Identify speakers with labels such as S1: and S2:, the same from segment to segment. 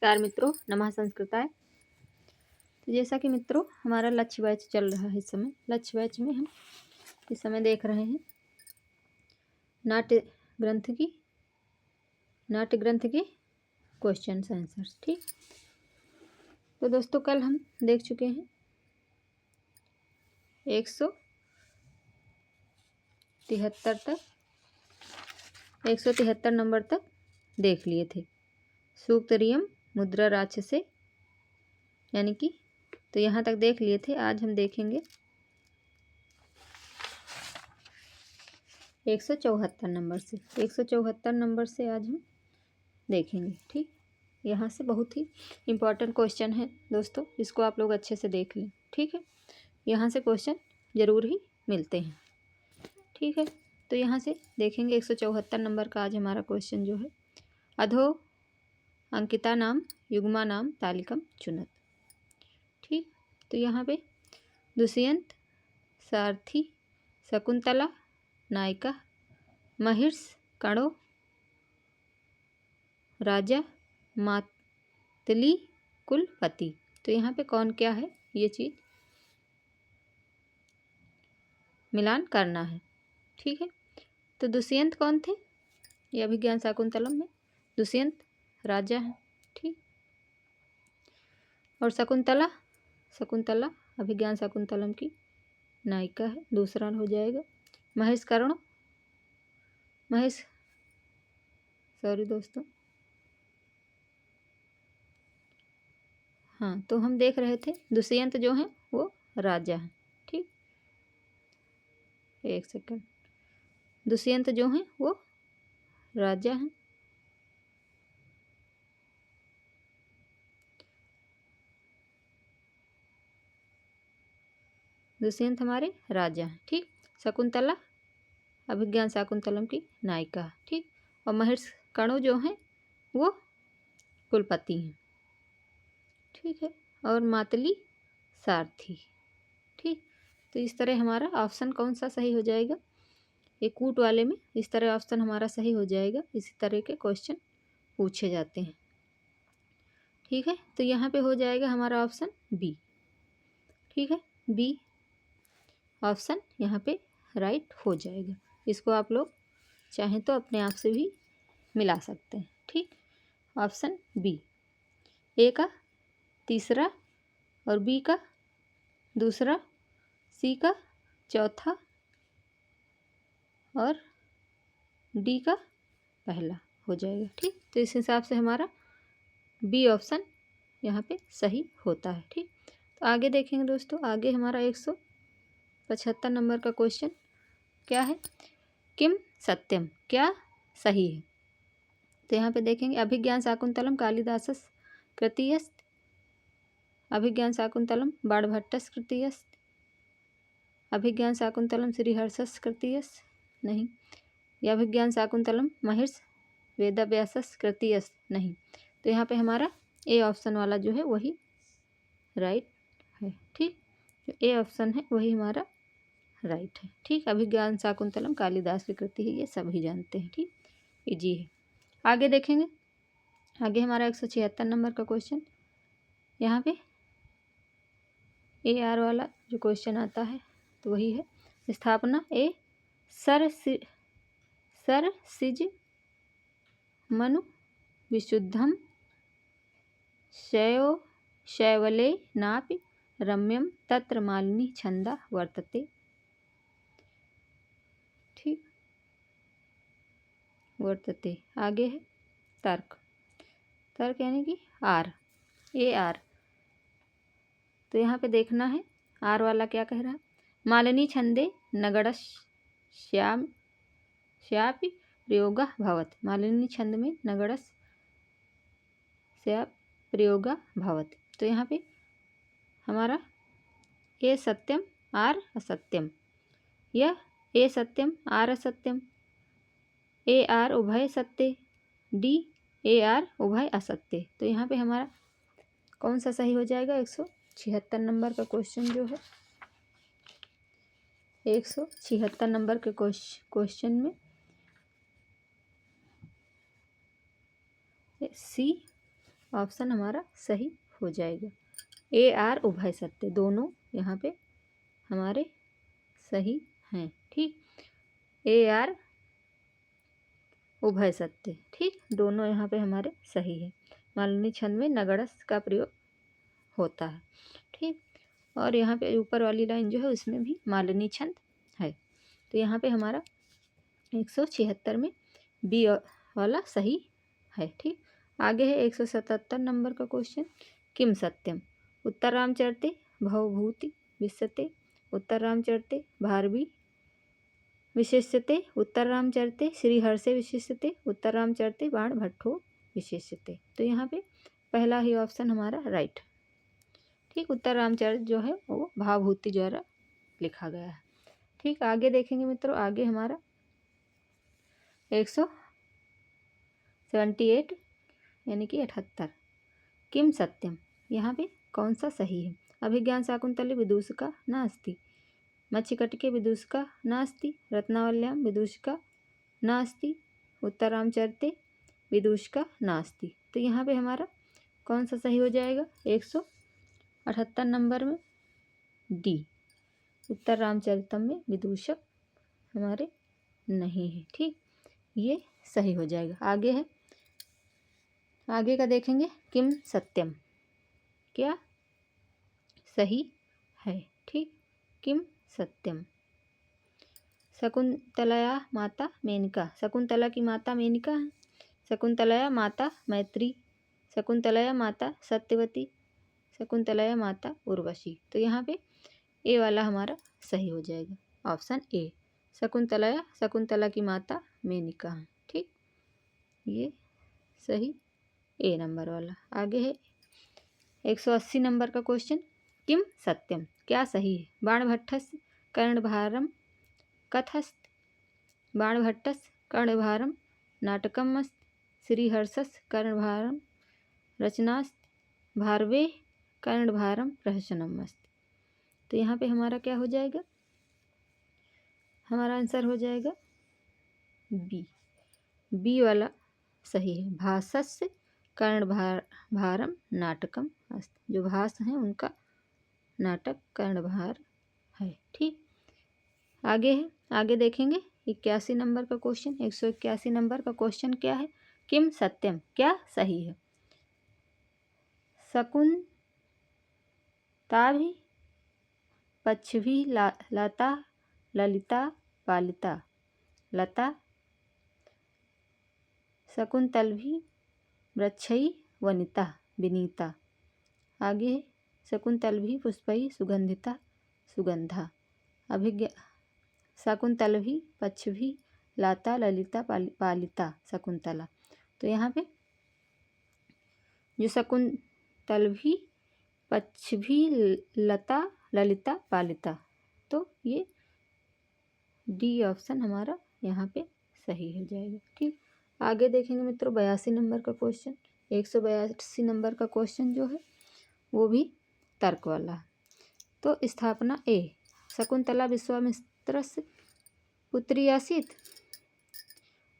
S1: नमस्कार मित्रों, नमः संस्कृताय। तो जैसा कि मित्रों हमारा लक्ष्य बैच चल रहा है, इस समय लक्ष्य बैच में हम इस समय देख रहे हैं नाट्य ग्रंथ के क्वेश्चन आंसर्स। ठीक, तो दोस्तों कल हम देख चुके हैं 173 नंबर तक देख लिए थे। सूक्तरियम मुद्रा राक्षसे यानी कि तो यहाँ तक देख लिए थे। आज हम देखेंगे 174 नंबर से। 174 नंबर से आज हम देखेंगे। ठीक, यहाँ से बहुत ही इम्पोर्टेंट क्वेश्चन है दोस्तों, इसको आप लोग अच्छे से देख लें। ठीक है, यहाँ से क्वेश्चन ज़रूर ही मिलते हैं। ठीक है, तो यहाँ से देखेंगे 174 नंबर का आज हमारा क्वेश्चन जो है, अधो अंकिता नाम युग्मा नाम तालिकम चुनत। ठीक, तो यहाँ पे दुष्यंत, सारथी, शकुंतला, नायिका, महिष, कणो, राजा, मातली, कुलपति। तो यहाँ पे कौन क्या है ये चीज़ मिलान करना है। ठीक है, तो दुष्यंत कौन थे? ये अभिज्ञान शाकुंतलम में दुष्यंत राजा है। ठीक, और शकुंतला अभिज्ञान शाकुंतलम की नायिका है, दूसरा हो जाएगा। महेश कर्ण, सॉरी दोस्तों, हाँ, तो हम देख रहे थे दुष्यंत जो है वो राजा है। ठीक, एक सेकंड, दुष्यंत जो है वो राजा है। दुष्यंत हमारे राजा हैं। ठीक, शकुंतला अभिज्ञान शाकुंतलम की नायिका। ठीक, और महेश कणु जो हैं वो कुलपति हैं। ठीक है, और मातली सारथी। ठीक, तो इस तरह हमारा ऑप्शन कौन सा सही हो जाएगा? ये कूट वाले में इस तरह ऑप्शन हमारा सही हो जाएगा। इसी तरह के क्वेश्चन पूछे जाते हैं। ठीक है, तो यहाँ पे हो जाएगा हमारा ऑप्शन बी। ठीक है, बी ऑप्शन यहाँ पे राइट हो जाएगा। इसको आप लोग चाहें तो अपने आप से भी मिला सकते हैं। ठीक, ऑप्शन बी, ए का तीसरा और बी का दूसरा, सी का चौथा और डी का पहला हो जाएगा। ठीक, तो इस हिसाब से हमारा बी ऑप्शन यहाँ पे सही होता है। ठीक, तो आगे देखेंगे दोस्तों। आगे हमारा 175 नंबर का क्वेश्चन क्या है? किम सत्यम, क्या सही है? तो यहाँ पे देखेंगे अभिज्ञान शाकुंतलम कालिदासस कृतियस्त, अभिज्ञान शाकुंतलम बाणभट्टस कृतियस्त, अभिज्ञान शाकुंतलम श्रीहर्षस कृतियस्त नहीं, या अभिज्ञान शाकुंतलम महिष वेदव्यासस कृतियस्त नहीं। तो यहाँ पे हमारा ए ऑप्शन वाला जो है वही राइट है। ठीक, जो ए ऑप्शन है वही हमारा राइट है। ठीक, अभिज्ञान शाकुंतलम कालिदास की कृति है, ये सभी जानते हैं। ठीक, इजी है। आगे देखेंगे। आगे हमारा 176 नंबर का क्वेश्चन, यहाँ पे ए आर वाला जो क्वेश्चन आता है तो वही है। स्थापना ए सर सिज मनु विशुद्धम शैवले नापि रम्यम तत्र मालिनी छंदा वर्तते। ठीक, वर्तते आगे है तर्क यानी कि आर, ए आर। तो यहाँ पे देखना है आर वाला क्या कह रहा है। मालिनी छंदे नगड़स श्यापि प्रयोगा भवत, मालिनी छंद में नगड़स श्याप प्रयोगा भवत। तो यहाँ पे हमारा ए सत्यम आर असत्यम, यह ए सत्यम आर असत्यम, ए आर उभय सत्य, डी ए आर उभय असत्य। तो यहाँ पे हमारा कौन सा सही हो जाएगा? 176 नंबर का क्वेश्चन जो है, 176 नंबर के क्वेश्चन में सी ऑप्शन हमारा सही हो जाएगा। ए आर उभय सत्य, दोनों यहाँ पे हमारे सही हैं। ठीक, ए आर उभय सत्य, ठीक, दोनों यहाँ पे हमारे सही है। मालनी छंद में नगड़स का प्रयोग होता है। ठीक, और यहाँ पे ऊपर वाली लाइन जो है उसमें भी मालनी छंद है। तो यहाँ पे हमारा 176 में बी वाला सही है। ठीक, आगे है 177 नंबर का क्वेश्चन। किम सत्यम उत्तरामचरते भवभूति विश्यते उत्तरामचरते भारवी विशेष्यते उत्तरामचरते श्रीहर्षे विशेष्यते उत्तरामचरते बाण भट्टो विशेष्यते। तो यहाँ पे पहला ही ऑप्शन हमारा राइट। ठीक, उत्तरामचरित जो है वो भावभूति द्वारा लिखा गया है। ठीक, आगे देखेंगे मित्रों, आगे हमारा 178 यानी कि 78 किम सत्यम, यहाँ पे कौन सा सही है। अभिज्ञान शाकुंतले विदूषका नास्ति, मच्छिकटिके विदूषका नास्ति, रत्नावल्यां विदूषका नास्ति, उत्तरामचरिते विदूषका नास्ति। तो यहाँ पे हमारा कौन सा सही हो जाएगा 178 नंबर में डी, उत्तरामचरितम में विदूषक हमारे नहीं है। ठीक, ये सही हो जाएगा। आगे है, आगे का देखेंगे किम सत्यम, क्या सही है। ठीक, किम सत्यम शकुंतलया माता मेनका, शकुंतला की माता मेनका है। शकुंतलया माता मैत्री, शकुंतलया माता सत्यवती, शकुंतलया माता उर्वशी। तो यहाँ पे ए वाला हमारा सही हो जाएगा, ऑप्शन ए शकुंतलया, शकुंतला की माता मेनका है। ठीक, ये सही ए नंबर वाला। आगे है 180 नंबर का क्वेश्चन। किम सत्यम, क्या सही है। बाणभट्टस्य कर्णभारम कथस्त, बाणभट्टस्य कर्णभारम नाटकमस्त, श्रीहर्षस्य कर्णभारम रचनास्त, भारवे कर्णभारम प्रहसनमस्त। तो यहाँ पे हमारा क्या हो जाएगा, हमारा आंसर हो जाएगा बी, बी वाला सही है। भासस्य कर्णभारम नाटकम अस्त, जो भास हैं उनका नाटक कर्णभार है। ठीक, आगे है, आगे देखेंगे 81 नंबर का क्वेश्चन। 181 नंबर का क्वेश्चन क्या है। किम सत्यम, क्या सही है। शकुंताभि पच्छभि लता ललिता पालिता, लता शकुंतलभि वृक्षई वनिता विनीता। आगे है शकुंतलभि पुष्पई सुगंधिता सुगंधा। अभिज्ञा शकुंतलभि पच्छभि लता ललिता पालिता शकुंतला। तो यहाँ पे जो शकुंतलभि पच्छभि लता ललिता पालिता, तो ये डी ऑप्शन हमारा यहाँ पे सही हो जाएगा। ठीक, आगे देखेंगे मित्रों 82 नंबर का क्वेश्चन। 182 नंबर का क्वेश्चन जो है वो भी तर्क वाला है। तो स्थापना ए, शकुंतला विश्वामित्रस्य पुत्री आसीत,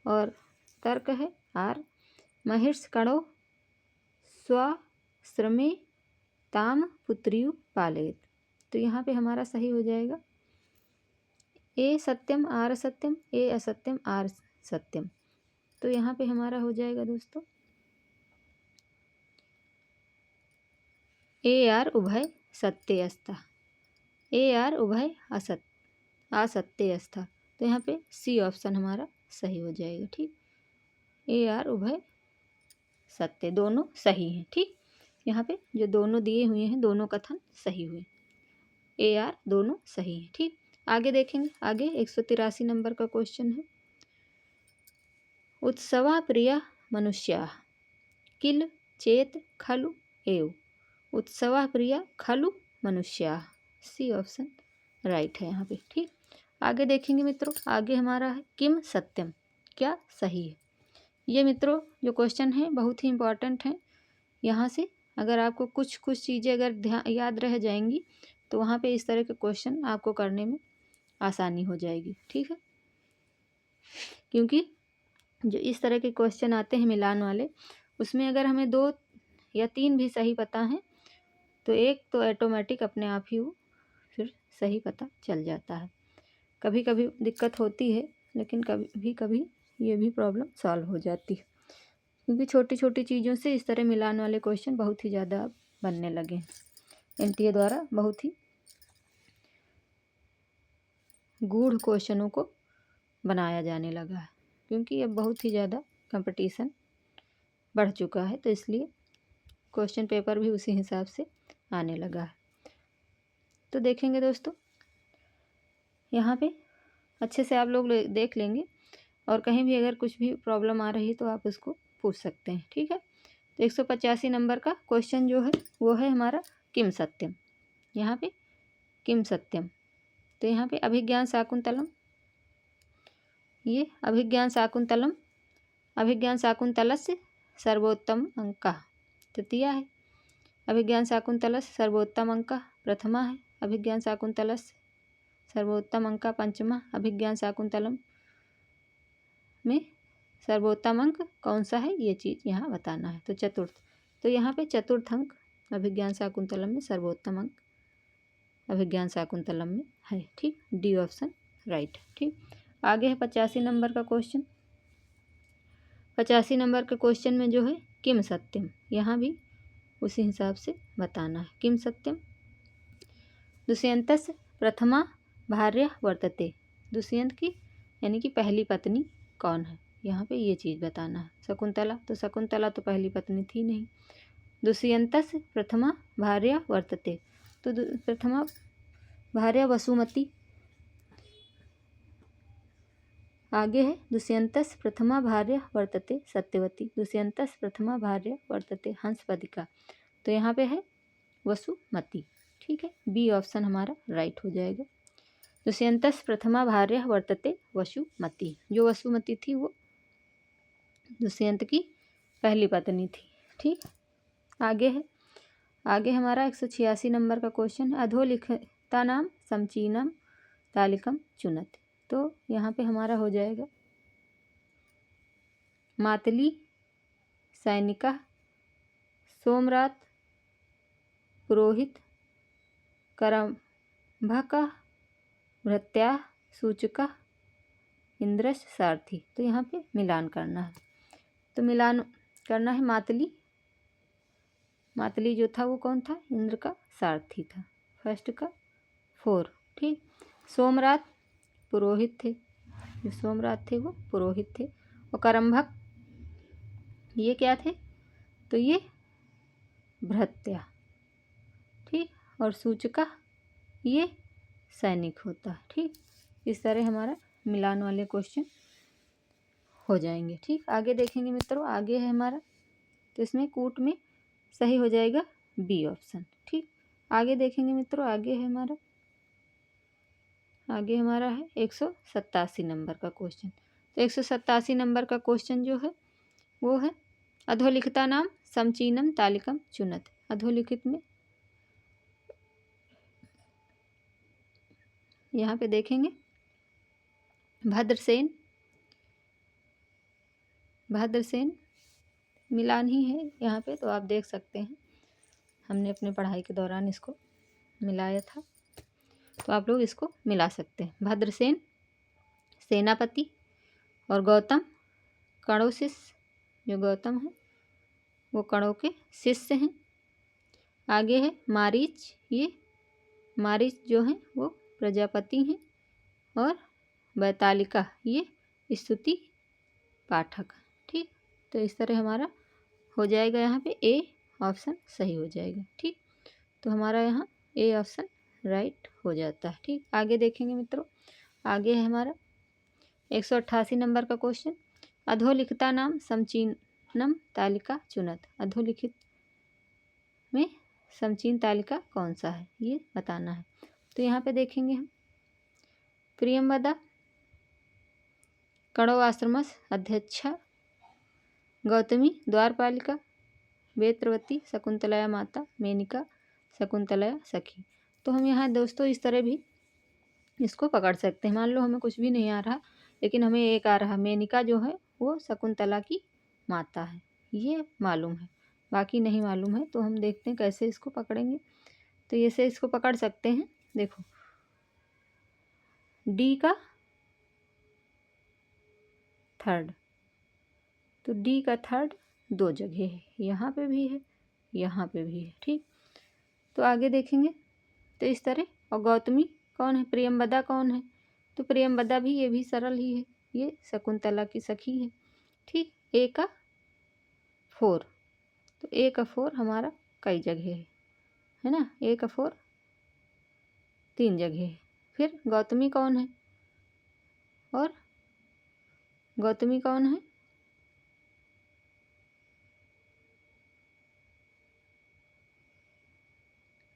S1: और तर्क है आर, महिष कणो स्वाश्रमे ताम पुत्रियु पालयेत। तो यहाँ पे हमारा सही हो जाएगा ए सत्यम आर सत्यम, ए असत्यम आर सत्यम। तो यहाँ पे हमारा हो जाएगा दोस्तों ए आर उभय सत्य अस्था, ए आर उभय असत्य अस्था। तो यहाँ पे सी ऑप्शन हमारा सही हो जाएगा। ठीक, ए आर उभय सत्य, दोनों सही हैं। ठीक, यहाँ पे जो दोनों दिए हुए हैं दोनों कथन सही हुए, ए आर दोनों सही हैं। ठीक, आगे देखेंगे, आगे 183 नंबर का क्वेश्चन है। उत्सवा प्रिया मनुष्या किल चेत खलु एव, उत्सवा प्रिया खलु मनुष्या। सी ऑप्शन राइट है यहाँ पे। ठीक, आगे देखेंगे मित्रों, आगे हमारा है किम सत्यम, क्या सही है। ये मित्रों जो क्वेश्चन है बहुत ही इम्पॉर्टेंट है। यहाँ से अगर आपको कुछ चीज़ें अगर याद रह जाएंगी तो वहाँ पे इस तरह के क्वेश्चन आपको करने में आसानी हो जाएगी। ठीक है, क्योंकि जो इस तरह के क्वेश्चन आते हैं मिलान वाले, उसमें अगर हमें दो या 3 भी सही पता है तो एक तो ऑटोमेटिक अपने आप ही वो फिर सही पता चल जाता है। कभी कभी दिक्कत होती है लेकिन कभी कभी ये भी प्रॉब्लम सॉल्व हो जाती है, क्योंकि छोटी छोटी चीज़ों से इस तरह मिलान वाले क्वेश्चन बहुत ही ज़्यादा बनने लगे हैं। एनटीए द्वारा बहुत ही गूढ़ क्वेश्चनों को बनाया जाने लगा है, क्योंकि अब बहुत ही ज़्यादा कंपटीशन बढ़ चुका है, तो इसलिए क्वेश्चन पेपर भी उसी हिसाब से आने लगा है। तो देखेंगे दोस्तों, यहाँ पे अच्छे से आप लोग देख लेंगे और कहीं भी अगर कुछ भी प्रॉब्लम आ रही है तो आप उसको पूछ सकते हैं, ठीक है। तो 185 नंबर का क्वेश्चन जो है वो है हमारा किम सत्यम। यहाँ पे किम सत्यम, तो यहाँ पे अभिज्ञान शाकुंतलम, ये अभिज्ञान शाकुंतलम, अभिज्ञान शाकुंतलस्य सर्वोत्तम अंकः तृतीया है, अभिज्ञान शाकुंतलस्य सर्वोत्तम अंकः प्रथमा है, अभिज्ञान शाकुंतलस्य सर्वोत्तम अंक पंचमा, अभिज्ञान शाकुंतलम में सर्वोत्तम अंक कौन सा है ये चीज़ यहाँ बताना है। तो चतुर्थ, तो यहाँ पे चतुर्थ अंक अभिज्ञान शाकुंतलम में सर्वोत्तम अंक अभिज्ञान शाकुंतलम में है, ठीक। डी ऑप्शन राइट, ठीक। आगे है 85 नंबर का क्वेश्चन। 85 नंबर के क्वेश्चन में जो है किम सत्यम, यहाँ भी उसी हिसाब से बताना है। किम सत्यम, दुष्यंतस्य प्रथमा भार्या वर्तते, दुष्यंत की यानी कि पहली पत्नी कौन है, यहाँ पे ये चीज़ बताना है। शकुंतला, तो शकुंतला तो पहली पत्नी थी नहीं। दुष्यंतस्य प्रथमा भार्या वर्तते, तो प्रथमा भार्या वसुमती। आगे है दुष्यंतस्य प्रथमा भार्या वर्तते सत्यवती, दुष्यंतस्य प्रथमा भार्या वर्तते हंसपदिका, तो यहाँ पे है वसुमती, ठीक है। बी ऑप्शन हमारा राइट हो जाएगा। दुष्यंतस्य प्रथमा भार्या वर्तते वसुमती, जो वसुमती थी वो दुष्यंत की पहली पत्नी थी, ठीक। आगे है, आगे हमारा 186 नंबर का क्वेश्चन, अधोलिखिता नाम समचीनम तालिकम चुनत, तो यहाँ पे हमारा हो जाएगा मातली, सैनिका, सोमरात, पुरोहित, करम्भका, भृत्या, सूचका, इंद्रश, सारथी, तो यहाँ पे मिलान करना है। तो मिलान करना है मातली, मातली जो था वो कौन था, इंद्र का सारथी था, फर्स्ट का 4, ठीक। सोमरात पुरोहित थे, जो सोमरात थे वो पुरोहित थे, और करम्भक ये क्या थे, तो ये भृत्या, ठीक, और सूचका ये सैनिक होता है, ठीक। इस तरह हमारा मिलान वाले क्वेश्चन हो जाएंगे, ठीक। आगे देखेंगे मित्रों, आगे है हमारा, तो इसमें कूट में सही हो जाएगा बी ऑप्शन, ठीक। आगे देखेंगे मित्रों, आगे है हमारा, आगे हमारा है 187 नंबर का क्वेश्चन। तो 187 नंबर का क्वेश्चन जो है वो है अधोलिखिता नाम समचीनम तालिकम चुनत, अधोलिखित में यहाँ पे देखेंगे भद्रसेन, भद्रसेन मिलान ही है यहाँ पे, तो आप देख सकते हैं हमने अपने पढ़ाई के दौरान इसको मिलाया था, तो आप लोग इसको मिला सकते हैं। भद्रसेन सेनापति और गौतम कणों शिष्य, जो गौतम है वो कणों के शिष्य हैं। आगे है मारीच, ये मारीच जो हैं वो प्रजापति हैं, और बैतालिका ये स्तुति पाठक, ठीक। तो इस तरह हमारा हो जाएगा, यहाँ पे ए ऑप्शन सही हो जाएगा, ठीक। तो हमारा यहाँ ए ऑप्शन राइट हो जाता है, ठीक। आगे देखेंगे मित्रों, आगे है हमारा 188 नंबर का क्वेश्चन, अधोलिखिता नाम समचीनम तालिका चुनत, अधोलिखित में समचीन तालिका कौन सा है ये बताना है। तो यहाँ पे देखेंगे हम प्रियंवदा कणव आश्रमस अध्यक्षा, गौतमी द्वारपालिका, वेत्रवती शकुंतलया माता, मेनिका शकुंतलया सखी। तो हम यहाँ दोस्तों इस तरह भी इसको पकड़ सकते हैं। मान लो हमें कुछ भी नहीं आ रहा लेकिन हमें एक आ रहा, मेनिका जो है वो शकुंतला की माता है, ये मालूम है, बाकी नहीं मालूम है। तो हम देखते हैं कैसे इसको पकड़ेंगे। तो ऐसे इसको पकड़ सकते हैं। देखो डी का थर्ड, तो डी का थर्ड 2 जगह है, यहाँ पे भी है, यहाँ पे भी है। ठीक, तो आगे देखेंगे तो इस तरह। और गौतमी कौन है? प्रियंवदा कौन है? तो प्रियंवदा भी, ये भी सरल ही है, ये शकुंतला की सखी है। ठीक, ए का 4, तो ए का 4 हमारा कई जगह है ना, ए का 4 3 जगह है। फिर गौतमी कौन है? और गौतमी कौन है?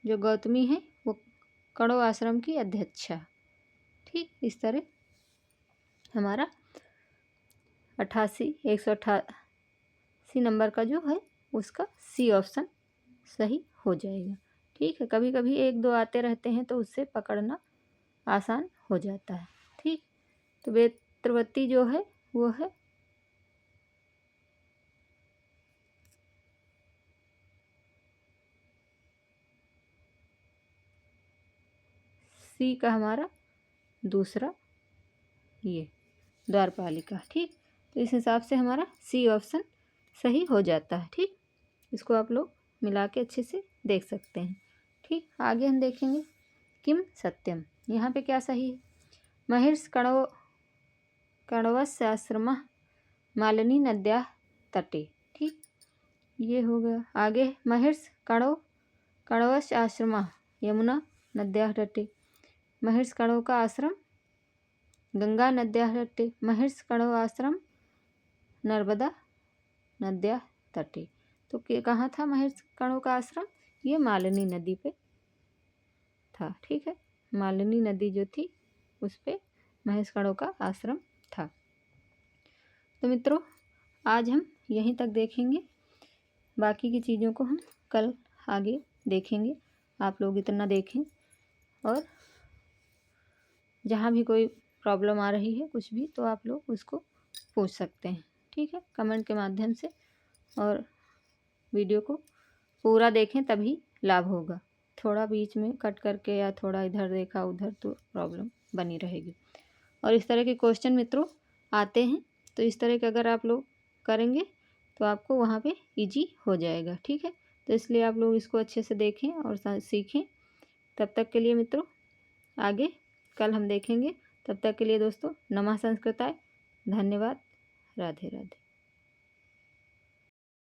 S1: जो गौतमी है वो कणव आश्रम की अध्यक्षा। ठीक, इस तरह हमारा 188 नंबर का जो है उसका सी ऑप्शन सही हो जाएगा। ठीक है, कभी कभी 1-2 आते रहते हैं तो उससे पकड़ना आसान हो जाता है। ठीक, तो वेत्रवती जो है वो है सी का हमारा दूसरा, ये द्वारपालिका। ठीक, तो इस हिसाब से हमारा सी ऑप्शन सही हो जाता है। ठीक, इसको आप लोग मिला के अच्छे से देख सकते हैं। ठीक, आगे हम देखेंगे किम सत्यम। यहाँ पे क्या सही है? महिर्ष कण्वस्य आश्रमः मालिनी नद्याः तटे। ठीक, ये हो गया। आगे महिर्ष कण्वस्य आश्रमः यमुना नद्याः तटे। महिर्ष कण्व का आश्रम गंगा नद्याः तटे। महिर्ष कण्व आश्रम नर्मदा नद्याः तटे। तो कहाँ था महिर्ष कण्व का आश्रम? ये मालिनी नदी पे था। ठीक है, मालिनी नदी जो थी उस पे महिर्ष कण्व का आश्रम था। तो मित्रों आज हम यहीं तक देखेंगे, बाकी की चीज़ों को हम कल आगे देखेंगे। आप लोग इतना देखें, और जहाँ भी कोई प्रॉब्लम आ रही है कुछ भी, तो आप लोग उसको पूछ सकते हैं। ठीक है, कमेंट के माध्यम से। और वीडियो को पूरा देखें तभी लाभ होगा। थोड़ा बीच में कट करके या थोड़ा इधर देखा उधर तो प्रॉब्लम बनी रहेगी। और इस तरह के क्वेश्चन मित्रों आते हैं, तो इस तरह के अगर आप लोग करेंगे तो आपको वहाँ पे इजी हो जाएगा। ठीक है, तो इसलिए आप लोग इसको अच्छे से देखें और सीखें। तब तक के लिए मित्रों आगे कल हम देखेंगे। तब तक के लिए दोस्तों नमः संस्कृताय, धन्यवाद, राधे राधे।